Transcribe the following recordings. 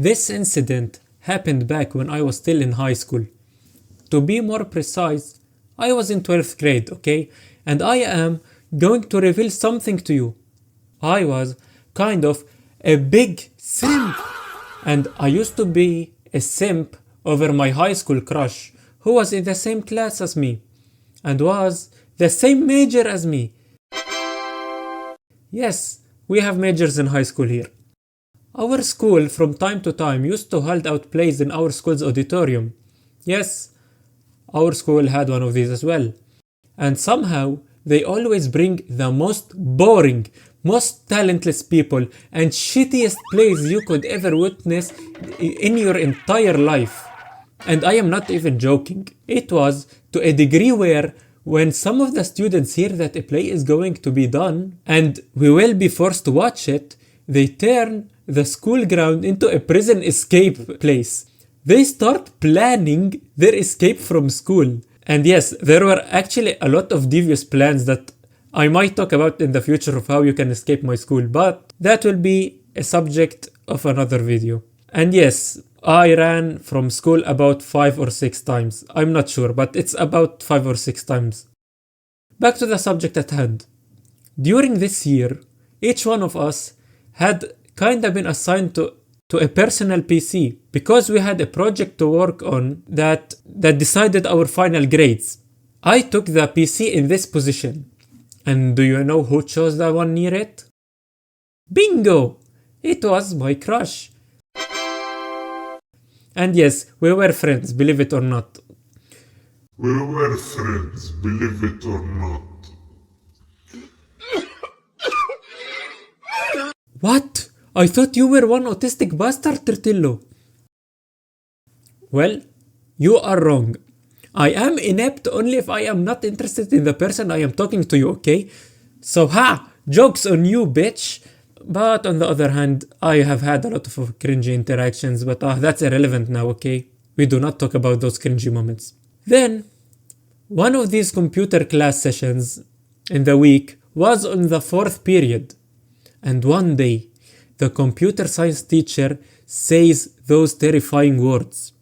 This incident happened back when I was still in high school. To be more precise, I was in 12th grade, okay? And I am going to reveal something to you. I was kind of a big simp. And I used to be a simp over my high school crush who was in the same class as me and was the same major as me. Yes, we have majors in high school here. Our school from time to time used to hold out plays in our school's auditorium. Yes, our school had one of these as well. And somehow they always bring the most boring, most talentless people and shittiest plays you could ever witness in your entire life. And I am not even joking. It was to a degree where when some of the students hear that a play is going to be done and we will be forced to watch it, they turn the school ground into a prison escape place. They start planning their escape from school. And yes, there were actually a lot of devious plans that I might talk about in the future of how you can escape my school, but that will be a subject of another video. And yes, I ran from school about 5 or 6 times. I'm not sure, but it's about 5 or 6 times. Back to the subject at hand. During this year, each one of us had kinda been assigned to a personal PC because we had a project to work on that decided our final grades. I took the PC in this position. And do you know who chose the one near it? Bingo! It was my crush. And yes, we were friends, believe it or not. We were friends, believe it or not. What? I thought you were one autistic bastard, Turtillo. Well, you are wrong. I am inept only if I am not interested in the person I am talking to you, okay? So joke's on you, bitch. But on the other hand, I have had a lot of cringy interactions, but that's irrelevant now, okay? We do not talk about those cringy moments. Then, one of these computer class sessions in the week was on the 4th period. And one day, the computer science teacher says those terrifying words.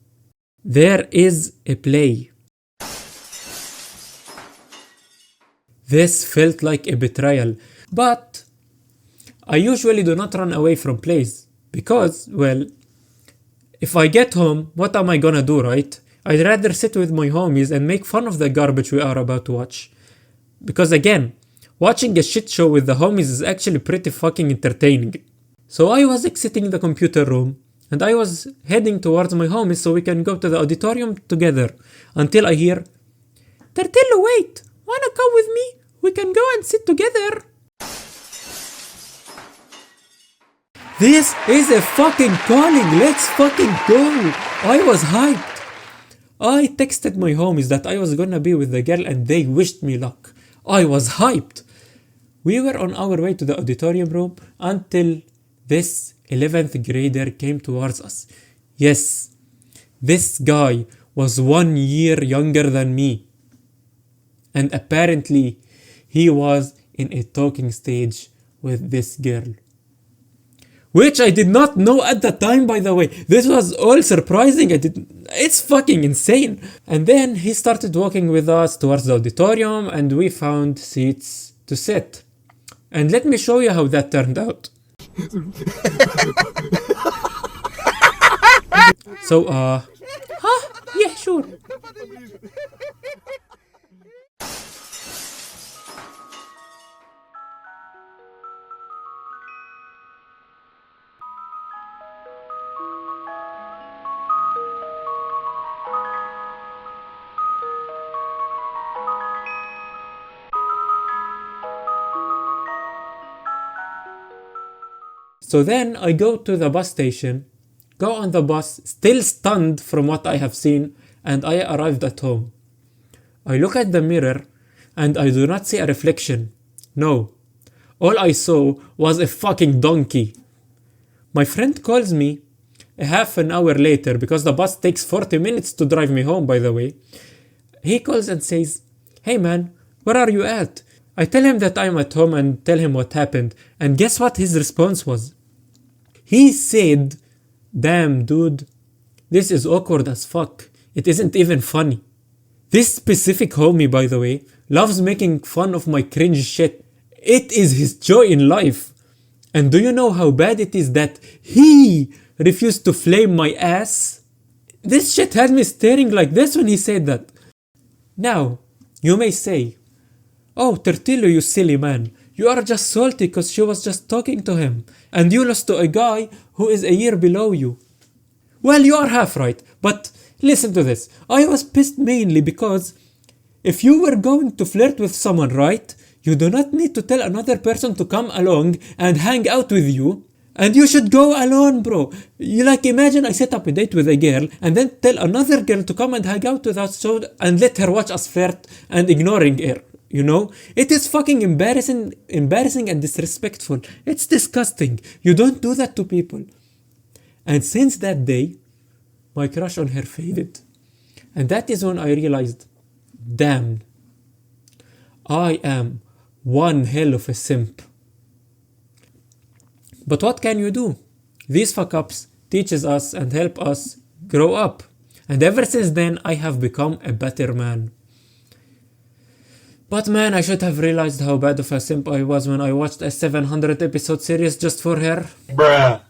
There is a play. This felt like a betrayal, but I usually do not run away from plays because, well, if I get home, what am I gonna do, right? I'd rather sit with my homies and make fun of the garbage we are about to watch. Because again, watching a shit show with the homies is actually pretty fucking entertaining. So I was exiting the computer room and I was heading towards my homies so we can go to the auditorium together until I hear, "Turtillo, wait! Wanna come with me? We can go and sit together." This is a fucking calling, let's fucking go! I was hyped. I texted my homies that I was gonna be with the girl and they wished me luck. I was hyped. We were on our way to the auditorium room until this 11th grader came towards us. Yes, this guy was 1 year younger than me. And apparently, he was in a talking stage with this girl. Which I did not know at the time, by the way. This was all surprising. It's fucking insane. And then he started walking with us towards the auditorium and we found seats to sit. And let me show you how that turned out. So, yeah, sure. So then I go to the bus station, go on the bus, still stunned from what I have seen, and I arrived at home. I look at the mirror and I do not see a reflection. No. All I saw was a fucking donkey. My friend calls me a half an hour later because the bus takes 40 minutes to drive me home, by the way. He calls and says, "Hey man, where are you at?" I tell him that I'm at home and tell him what happened. And guess what his response was? He said Damn, dude. This is awkward as fuck. It isn't even funny. This specific homie, by the way, loves making fun of my cringe shit. It is his joy in life. And do you know how bad it is that he refused to flame my ass? This shit had me staring like this when he said that. Now, you may say, "Oh, Tertillo, you silly man. You are just salty because she was just talking to him. And you lost to a guy who is a year below you." Well, you are half right, but listen to this. I was pissed mainly because if you were going to flirt with someone, right, you do not need to tell another person to come along and hang out with you. And you should go alone, bro. You imagine I set up a date with a girl and then tell another girl to come and hang out with us and let her watch us flirt and ignoring her. You know? It is fucking embarrassing and disrespectful. It's disgusting. You don't do that to people. And since that day, my crush on her faded. And that is when I realized, damn, I am one hell of a simp. But what can you do? These fuck-ups teaches us and help us grow up. And ever since then, I have become a better man. But man, I should have realized how bad of a simp I was when I watched a 700 episode series just for her. Bruh.